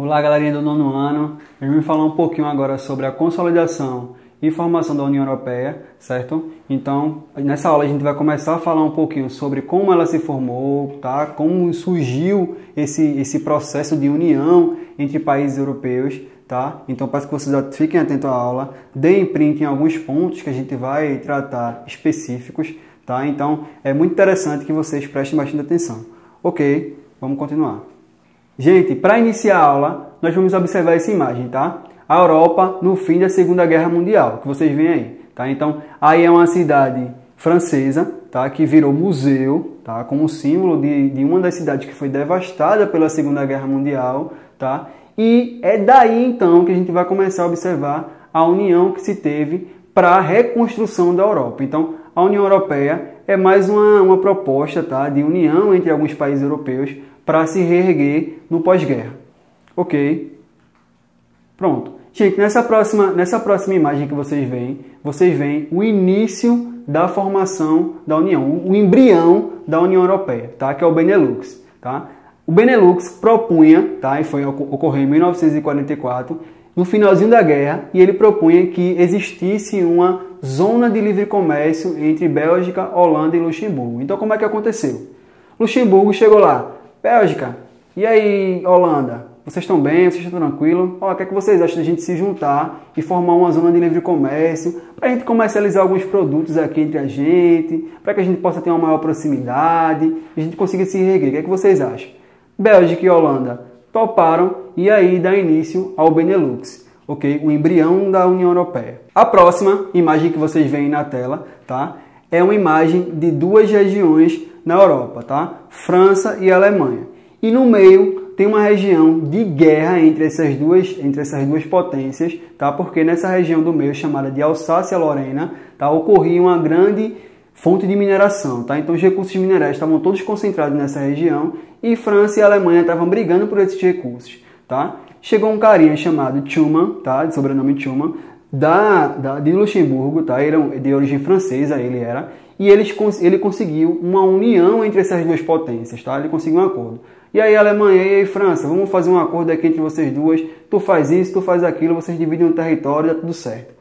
Olá, galerinha do nono ano. Eu vim falar um pouquinho agora sobre a consolidação e formação da União Europeia, certo? Então, nessa aula a gente vai começar a falar um pouquinho sobre como ela se formou, tá? Como surgiu esse processo de união entre países europeus, tá? Então, peço que vocês fiquem atentos à aula, deem print em alguns pontos que a gente vai tratar específicos, tá? Então, é muito interessante que vocês prestem bastante atenção. Ok, vamos continuar. Gente, para iniciar a aula, nós vamos observar essa imagem, tá? A Europa no fim da Segunda Guerra Mundial, que vocês veem aí, tá? Então, aí é uma cidade francesa, tá? Que virou museu, tá? Como símbolo de uma das cidades que foi devastada pela Segunda Guerra Mundial, tá? E é daí, então, que a gente vai começar a observar a união que se teve para a reconstrução da Europa. Então, a União Europeia é mais uma proposta, tá? De união entre alguns países europeus para se reerguer no pós-guerra. Ok? Pronto. Gente, nessa próxima imagem que vocês veem o início da formação da União, o embrião da União Europeia, tá? Que é o Benelux. Tá? O Benelux propunha, tá? E ocorreu em 1944, no finalzinho da guerra, e ele propunha que existisse uma zona de livre comércio entre Bélgica, Holanda e Luxemburgo. Então, como é que aconteceu? Luxemburgo chegou lá. Bélgica, e aí, Holanda? Vocês estão bem? Vocês estão tranquilos? O que é que vocês acham de a gente se juntar e formar uma zona de livre comércio para a gente comercializar alguns produtos aqui entre a gente, para que a gente possa ter uma maior proximidade e a gente consiga se reerguer? O que é que vocês acham? Bélgica e Holanda toparam e aí dá início ao Benelux, ok? O embrião da União Europeia. A próxima imagem que vocês veem na tela, tá? É uma imagem de duas regiões na Europa, tá? França e Alemanha. E no meio tem uma região de guerra entre essas duas potências, tá? Porque nessa região do meio, chamada de Alsácia-Lorena, tá? Ocorria uma grande fonte de mineração, tá? Então os recursos minerais estavam todos concentrados nessa região e França e Alemanha estavam brigando por esses recursos, tá? Chegou um carinha chamado Schuman, tá? De sobrenome Schuman, de Luxemburgo, tá? Ele era de origem francesa, e ele conseguiu uma união entre essas duas potências, tá? Ele conseguiu um acordo. E aí, Alemanha, e aí, França, vamos fazer um acordo aqui entre vocês duas, tu faz isso, tu faz aquilo, vocês dividem um território, dá tudo certo.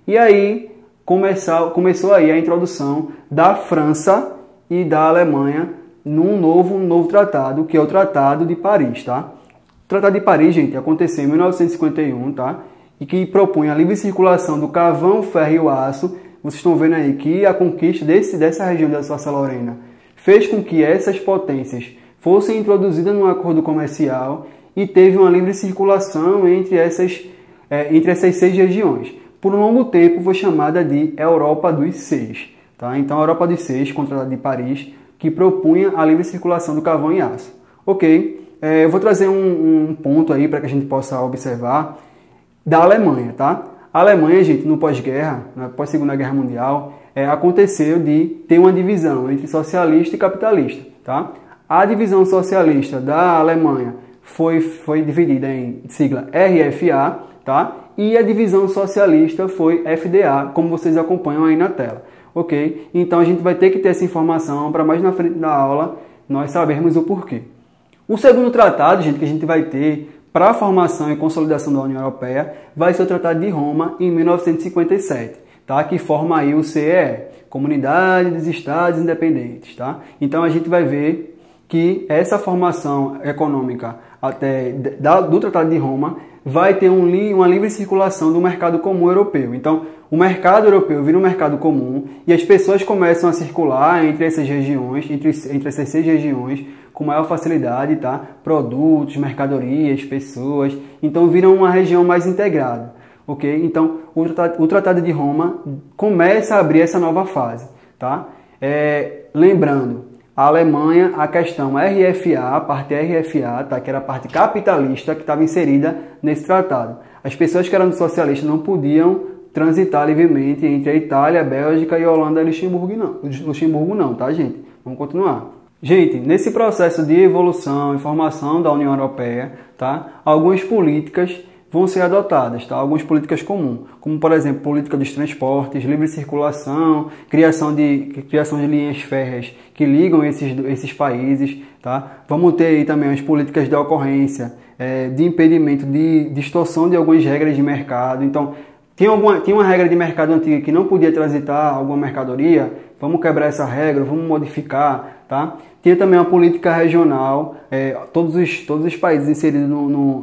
E aí, começou aí a introdução da França e da Alemanha num novo tratado, que é o Tratado de Paris, tá? O Tratado de Paris, gente, aconteceu em 1951, tá? E que propunha a livre circulação do carvão, ferro e o aço. Vocês estão vendo aí que a conquista dessa região da Alsácia-Lorena fez com que essas potências fossem introduzidas num acordo comercial e teve uma livre circulação entre essas 6 regiões. Por um longo tempo foi chamada de Europa dos Seis. Tá? Então, a Europa dos Seis, com o Tratado de Paris, que propunha a livre circulação do carvão e aço. Ok, eu vou trazer um ponto aí para que a gente possa observar da Alemanha, tá? A Alemanha, gente, no pós-guerra, na pós-Segunda Guerra Mundial, aconteceu de ter uma divisão entre socialista e capitalista, tá? A divisão socialista da Alemanha foi dividida em sigla RFA, tá? E a divisão socialista foi FDA, como vocês acompanham aí na tela, ok? Então a gente vai ter que ter essa informação para mais na frente da aula nós sabermos o porquê. O segundo tratado, gente, que a gente vai ter para a formação e consolidação da União Europeia vai ser o Tratado de Roma em 1957, tá? Que forma aí o CEE, Comunidade dos Estados Independentes, tá? Então a gente vai ver que essa formação econômica do Tratado de Roma vai ter uma livre circulação do mercado comum europeu. Então, o mercado europeu vira um mercado comum e as pessoas começam a circular entre essas regiões, entre essas 6 regiões, com maior facilidade, tá? Produtos, mercadorias, pessoas. Então, viram uma região mais integrada, ok? Então, o Tratado de Roma começa a abrir essa nova fase, tá? Lembrando, a Alemanha, a questão RFA, a parte RFA, tá? Que era a parte capitalista que estava inserida nesse tratado. As pessoas que eram socialistas não podiam transitar livremente entre a Itália, a Bélgica e a Holanda e Luxemburgo não, tá, gente? Vamos continuar. Gente, nesse processo de evolução e formação da União Europeia, tá? Algumas políticas vão ser adotadas, tá? Algumas políticas comuns, como por exemplo, política dos transportes, livre circulação, criação de linhas férreas que ligam esses países, tá? Vamos ter aí também as políticas de ocorrência, de impedimento de distorção de algumas regras de mercado. Então, tinha uma regra de mercado antiga que não podia transitar alguma mercadoria, vamos quebrar essa regra, vamos modificar, tá? Tinha também uma política regional, todos os países inseridos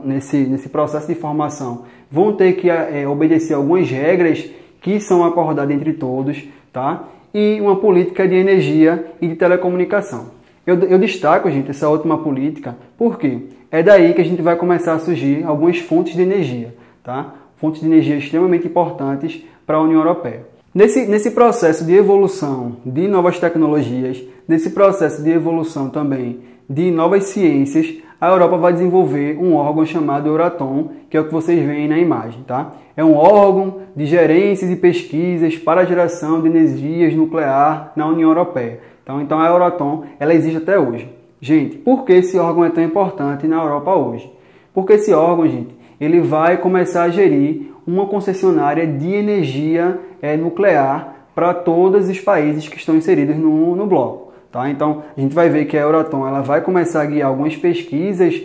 nesse processo de formação vão ter que obedecer algumas regras que são acordadas entre todos, tá? E uma política de energia e de telecomunicação. Eu destaco, gente, essa última política, porque é daí que a gente vai começar a surgir algumas fontes de energia, tá? Fontes de energia extremamente importantes para a União Europeia. Nesse processo de evolução de novas tecnologias, nesse processo de evolução também de novas ciências, a Europa vai desenvolver um órgão chamado Euratom, que é o que vocês veem na imagem, tá? É um órgão de gerências e pesquisas para a geração de energias nuclear na União Europeia. Então a Euratom, ela existe até hoje. Gente, por que esse órgão é tão importante na Europa hoje? Porque esse órgão, gente, ele vai começar a gerir uma concessionária de energia nuclear para todos os países que estão inseridos no bloco. Tá? Então, a gente vai ver que a Euratom ela vai começar a guiar algumas pesquisas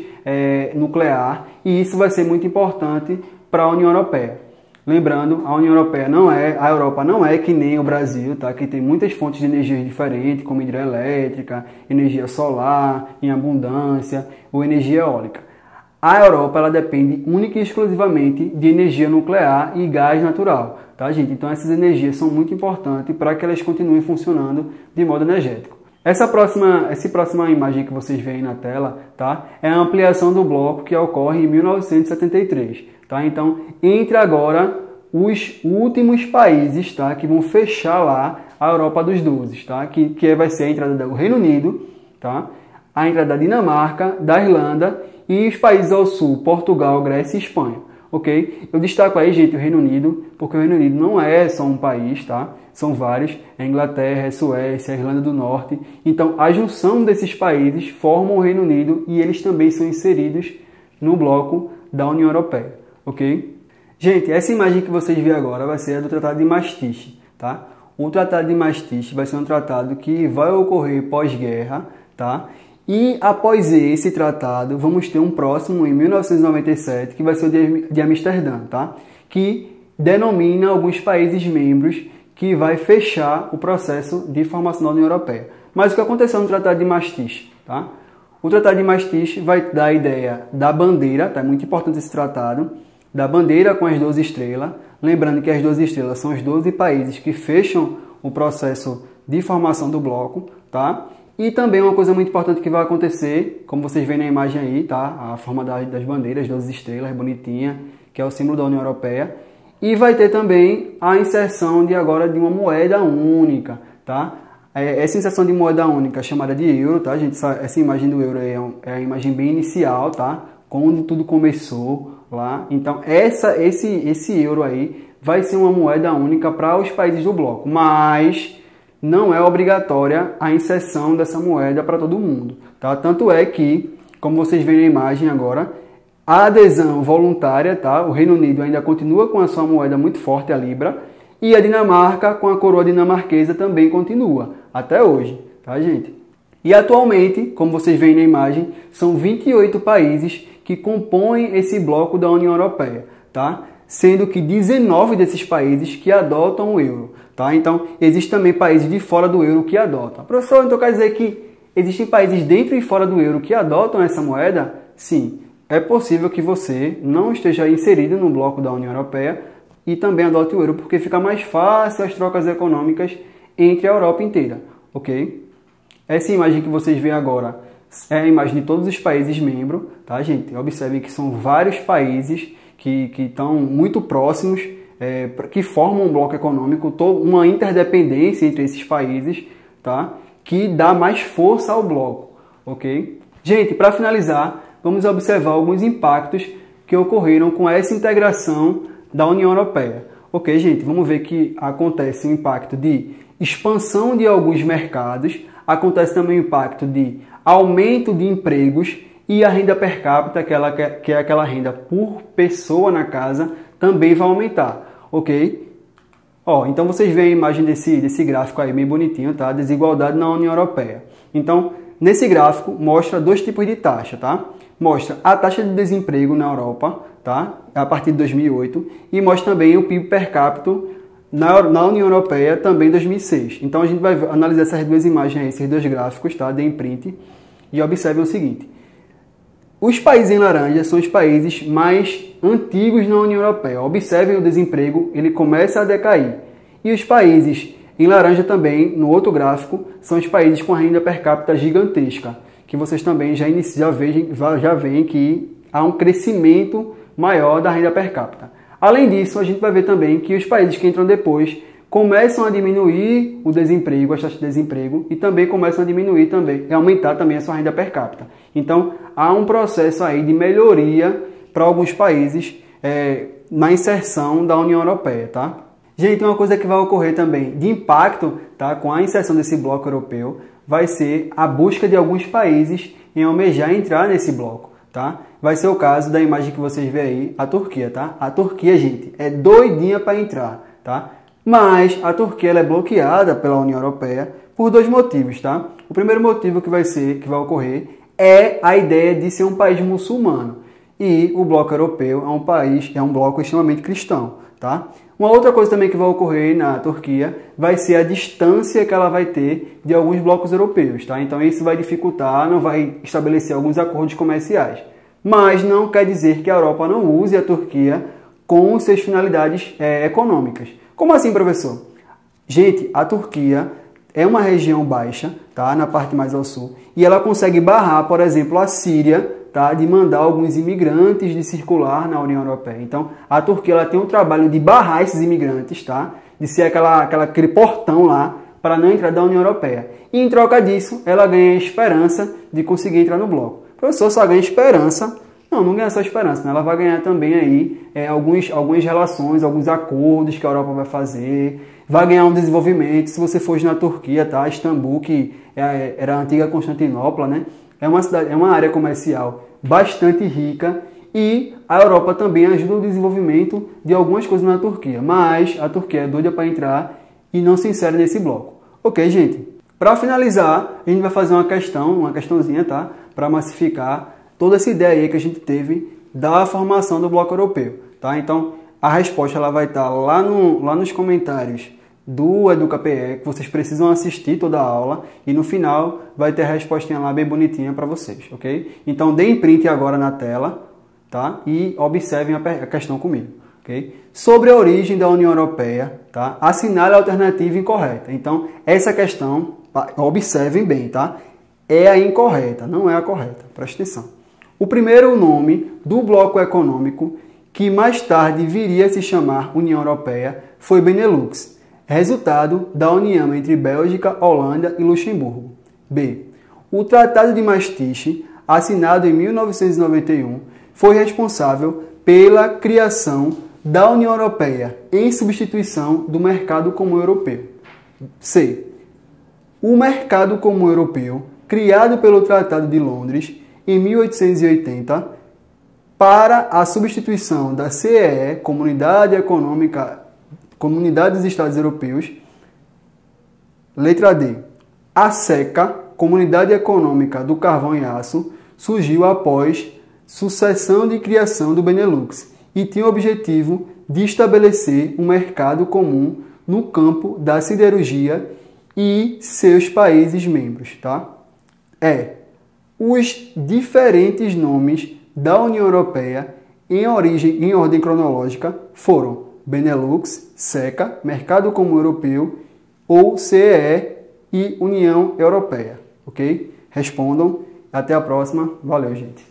nuclear e isso vai ser muito importante para a União Europeia. Lembrando, a Europa não é que nem o Brasil, tá? Que tem muitas fontes de energia diferentes, como hidrelétrica, energia solar em abundância ou energia eólica. A Europa ela depende única e exclusivamente de energia nuclear e gás natural, tá, gente? Então essas energias são muito importantes para que elas continuem funcionando de modo energético. Essa próxima imagem que vocês veem na tela, tá, é a ampliação do bloco que ocorre em 1973, tá? Então, entre agora os últimos países, tá, que vão fechar lá a Europa dos 12, tá? Que vai ser a entrada do Reino Unido, tá? A entrada da Dinamarca, da Irlanda e os países ao sul, Portugal, Grécia e Espanha, ok? Eu destaco aí, gente, o Reino Unido, porque o Reino Unido não é só um país, tá? São vários, a Inglaterra, a Suécia, a Irlanda do Norte. Então, a junção desses países formam o Reino Unido e eles também são inseridos no bloco da União Europeia, ok? Gente, essa imagem que vocês vêem agora vai ser a do Tratado de Maastricht, tá? O Tratado de Maastricht vai ser um tratado que vai ocorrer pós-guerra, tá? E após esse tratado, vamos ter um próximo em 1997, que vai ser o de Amsterdã, tá? Que denomina alguns países membros que vai fechar o processo de formação da União Europeia. Mas o que aconteceu no Tratado de Maastricht, tá? O Tratado de Maastricht vai dar a ideia da bandeira, tá? É muito importante esse tratado, da bandeira com as 12 estrelas. Lembrando que as 12 estrelas são os 12 países que fecham o processo de formação do bloco, tá? E também uma coisa muito importante que vai acontecer, como vocês veem na imagem aí, tá? A forma das bandeiras, 12 estrelas, bonitinha, que é o símbolo da União Europeia. E vai ter também a inserção de uma moeda única, tá? Essa inserção de moeda única chamada de euro, tá, gente? Essa imagem do euro é a imagem bem inicial, tá? Quando tudo começou lá. Então, esse euro aí vai ser uma moeda única para os países do bloco, mas não é obrigatória a inserção dessa moeda para todo mundo, tá? Tanto é que, como vocês veem na imagem agora, a adesão voluntária, tá? O Reino Unido ainda continua com a sua moeda muito forte, a Libra, e a Dinamarca, com a coroa dinamarquesa, também continua, até hoje, tá, gente? E atualmente, como vocês veem na imagem, são 28 países que compõem esse bloco da União Europeia, tá? Sendo que 19 desses países que adotam o euro, tá? Então, existem também países de fora do euro que adotam. Professor, então quer dizer que existem países dentro e fora do euro que adotam essa moeda? Sim, é possível que você não esteja inserido no bloco da União Europeia e também adote o euro, porque fica mais fácil as trocas econômicas entre a Europa inteira, ok? Essa imagem que vocês veem agora é a imagem de todos os países membros, tá, gente? Observem que são vários países que estão muito próximos, que formam um bloco econômico, uma interdependência entre esses países, tá? Que dá mais força ao bloco, ok? Gente, para finalizar, vamos observar alguns impactos que ocorreram com essa integração da União Europeia. Ok, gente, vamos ver que acontece o impacto de expansão de alguns mercados, acontece também o impacto de aumento de empregos e a renda per capita, que é aquela renda por pessoa na casa, também vai aumentar, ok? Ó, então vocês veem a imagem desse gráfico aí bem bonitinho, tá? Desigualdade na União Europeia. Então, nesse gráfico mostra dois tipos de taxa, tá? Mostra a taxa de desemprego na Europa, tá? A partir de 2008, e mostra também o PIB per capita na União Europeia, também em 2006. Então a gente vai analisar essas duas imagens aí, esses dois gráficos, tá? Deem print e observem o seguinte. Os países em laranja são os países mais antigos na União Europeia. Observem o desemprego, ele começa a decair. E os países em laranja também, no outro gráfico, são os países com a renda per capita gigantesca, que vocês também já veem que há um crescimento maior da renda per capita. Além disso, a gente vai ver também que os países que entram depois começam a diminuir o desemprego, as taxas de desemprego, e também começam a diminuir também, a aumentar também a sua renda per capita. Então, há um processo aí de melhoria para alguns países na inserção da União Europeia, tá? Gente, uma coisa que vai ocorrer também de impacto, tá, com a inserção desse bloco europeu, vai ser a busca de alguns países em almejar entrar nesse bloco, tá? Vai ser o caso da imagem que vocês veem aí, a Turquia, tá? A Turquia, gente, é doidinha para entrar, tá? Mas a Turquia ela é bloqueada pela União Europeia por dois motivos, tá? O primeiro motivo que vai ocorrer é a ideia de ser um país muçulmano. E o bloco europeu é um bloco extremamente cristão, tá? Uma outra coisa também que vai ocorrer na Turquia vai ser a distância que ela vai ter de alguns blocos europeus, tá? Então isso vai dificultar, não vai estabelecer alguns acordos comerciais. Mas não quer dizer que a Europa não use a Turquia com suas finalidades econômicas. Como assim, professor? Gente, a Turquia é uma região baixa, tá? Na parte mais ao sul, e ela consegue barrar, por exemplo, a Síria, tá? De mandar alguns imigrantes de circular na União Europeia. Então, a Turquia ela tem um trabalho de barrar esses imigrantes, tá? De ser aquele portão lá para não entrar da União Europeia. E em troca disso, ela ganha a esperança de conseguir entrar no bloco. O professor só ganha esperança. Não ganha só esperança, né? Ela vai ganhar também aí algumas relações, alguns acordos que a Europa vai fazer, vai ganhar um desenvolvimento. Se você for na Turquia, tá? Istambul, que era a antiga Constantinopla, né? É uma área comercial bastante rica e a Europa também ajuda no desenvolvimento de algumas coisas na Turquia, mas a Turquia é doida para entrar e não se insere nesse bloco. Ok, gente? Para finalizar, a gente vai fazer uma questãozinha, tá? Para massificar toda essa ideia aí que a gente teve da formação do bloco europeu, tá? Então, a resposta ela vai estar lá nos comentários do EducaPE, que vocês precisam assistir toda a aula, e no final vai ter a respostinha lá bem bonitinha para vocês, ok? Então, deem print agora na tela, tá? E observem a questão comigo, ok? Sobre a origem da União Europeia, tá? Assinale a alternativa incorreta. Então, essa questão, observem bem, tá? É a incorreta, não é a correta, presta atenção. O primeiro nome do bloco econômico, que mais tarde viria a se chamar União Europeia, foi Benelux, resultado da união entre Bélgica, Holanda e Luxemburgo. B. O Tratado de Maastricht, assinado em 1991, foi responsável pela criação da União Europeia em substituição do Mercado Comum Europeu. C. O Mercado Comum Europeu, criado pelo Tratado de Londres em 1880, para a substituição da CEE, Comunidade dos Estados Europeus. Letra D. A CECA, Comunidade Econômica do Carvão e Aço, surgiu após sucessão de criação do Benelux e tinha o objetivo de estabelecer um mercado comum no campo da siderurgia e seus países membros, tá? Os diferentes nomes da União Europeia em ordem cronológica foram Benelux, CECA, Mercado Comum Europeu ou CEE e União Europeia, ok? Respondam. Até a próxima. Valeu, gente.